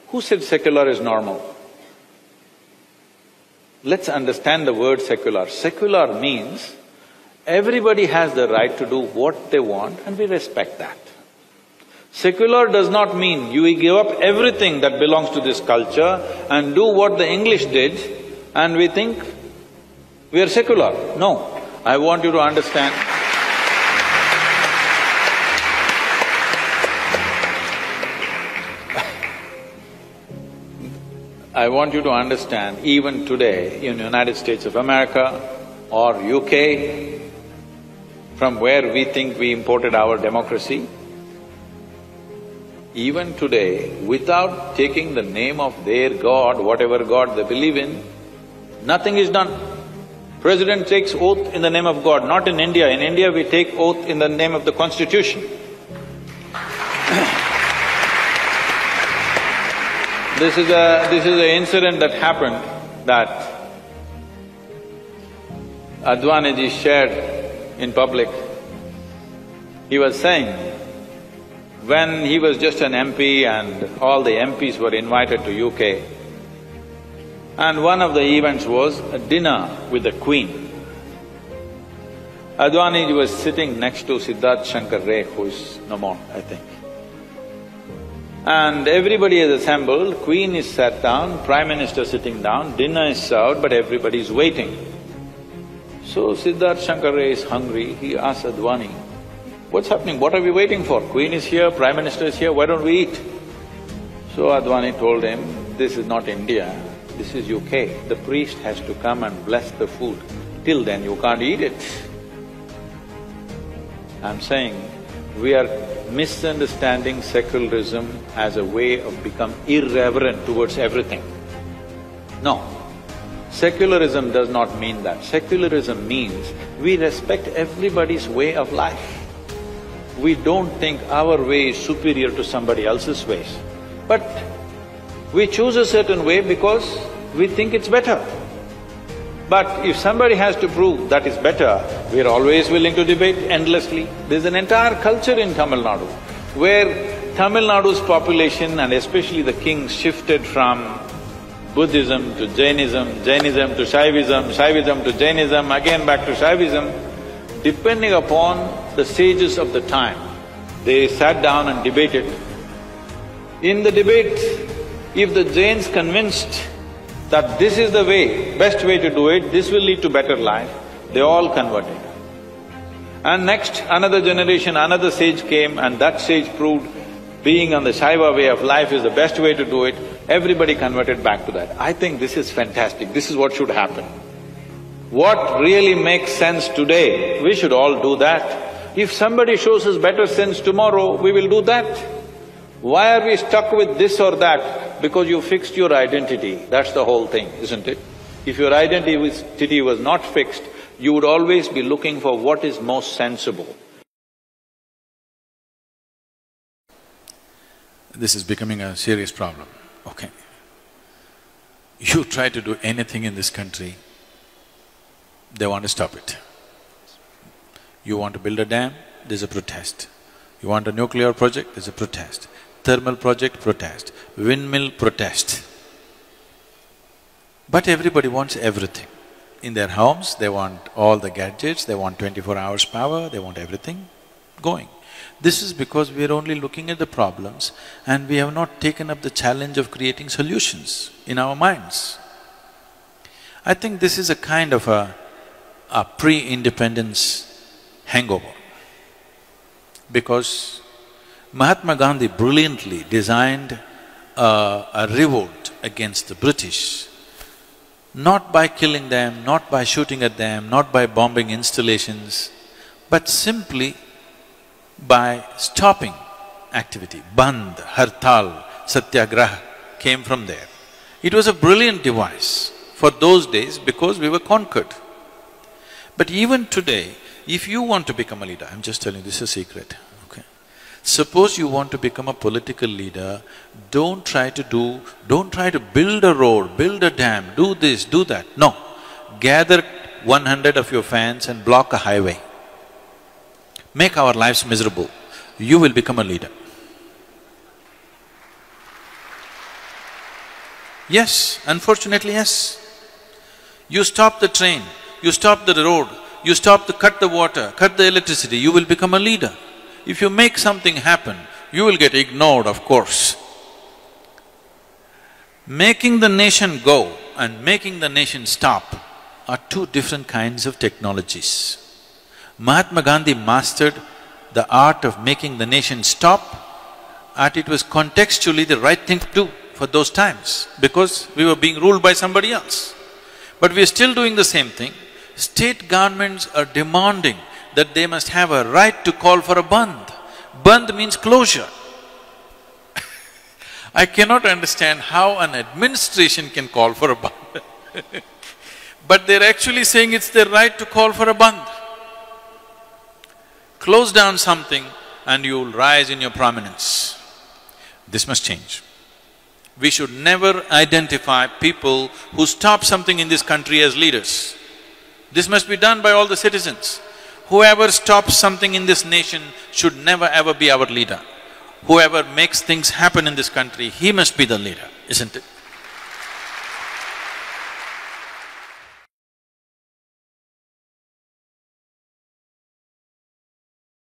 Who said secular is normal? Let's understand the word secular. Secular means everybody has the right to do what they want and we respect that. Secular does not mean you give up everything that belongs to this culture and do what the English did and we think we are secular. No, I want you to understand. I want you to understand, even today in United States of America or UK, from where we think we imported our democracy, even today, without taking the name of their god, whatever god they believe in, nothing is done. President takes oath in the name of God, not in India. In India, we take oath in the name of the constitution. This is an incident that happened that Advaniji shared in public. He was saying, when he was just an MP and all the MPs were invited to UK, and one of the events was a dinner with the Queen. Advaniji was sitting next to Siddharth Shankar Ray, who is no more, I think. And everybody is assembled, Queen is sat down, Prime Minister sitting down, dinner is served, but everybody is waiting. So Siddharth Shankar Ray is hungry, he asks Advani, "What's happening? What are we waiting for? Queen is here, Prime Minister is here, why don't we eat?" So Advani told him, "This is not India, this is UK. The priest has to come and bless the food. Till then you can't eat it." I'm saying, we are misunderstanding secularism as a way of become irreverent towards everything. No, secularism does not mean that. Secularism means we respect everybody's way of life. We don't think our way is superior to somebody else's ways. But we choose a certain way because we think it's better. But if somebody has to prove that is better, we're always willing to debate endlessly. There's an entire culture in Tamil Nadu where Tamil Nadu's population and especially the kings shifted from Buddhism to Jainism, Jainism to Shaivism, Shaivism to Jainism, again back to Shaivism, depending upon the sages of the time. They sat down and debated. In the debate, if the Jains convinced that this is the way, best way to do it, this will lead to better life, they all converted. And next, another generation, another sage came and that sage proved being on the Shaiva way of life is the best way to do it, everybody converted back to that. I think this is fantastic, this is what should happen. What really makes sense today, we should all do that. If somebody shows us better sense tomorrow, we will do that. Why are we stuck with this or that? Because you fixed your identity, that's the whole thing, isn't it? If your identity was not fixed, you would always be looking for what is most sensible. This is becoming a serious problem, okay. You try to do anything in this country, they want to stop it. You want to build a dam, there's a protest. You want a nuclear project, there's a protest. Thermal project, protest. Windmill, protest. But everybody wants everything. In their homes, they want all the gadgets, they want 24 hours power, they want everything going. This is because we are only looking at the problems and we have not taken up the challenge of creating solutions in our minds. I think this is a kind of a pre-independence hangover. Because Mahatma Gandhi brilliantly designed a revolt against the British, not by killing them, not by shooting at them, not by bombing installations, but simply by stopping activity. Bandh, Hartal, Satyagraha came from there. It was a brilliant device for those days because we were conquered. But even today, if you want to become a leader, I'm just telling you, this is a secret, okay? Suppose you want to become a political leader, don't try to build a road, build a dam, do this, do that. No. Gather 100 of your fans and block a highway. Make our lives miserable. You will become a leader. Yes, unfortunately, yes. You stop the train, you stop the road, you stop to cut the water, cut the electricity, you will become a leader. If you make something happen, you will get ignored, of course. Making the nation go and making the nation stop are two different kinds of technologies. Mahatma Gandhi mastered the art of making the nation stop, and it was contextually the right thing to do for those times, because we were being ruled by somebody else. But we are still doing the same thing. State governments are demanding that they must have a right to call for a bandh. Bandh means closure. I cannot understand how an administration can call for a bandh but they're actually saying it's their right to call for a bandh. Close down something and you'll rise in your prominence. This must change. We should never identify people who stop something in this country as leaders. This must be done by all the citizens. Whoever stops something in this nation should never ever be our leader. Whoever makes things happen in this country, he must be the leader, isn't it?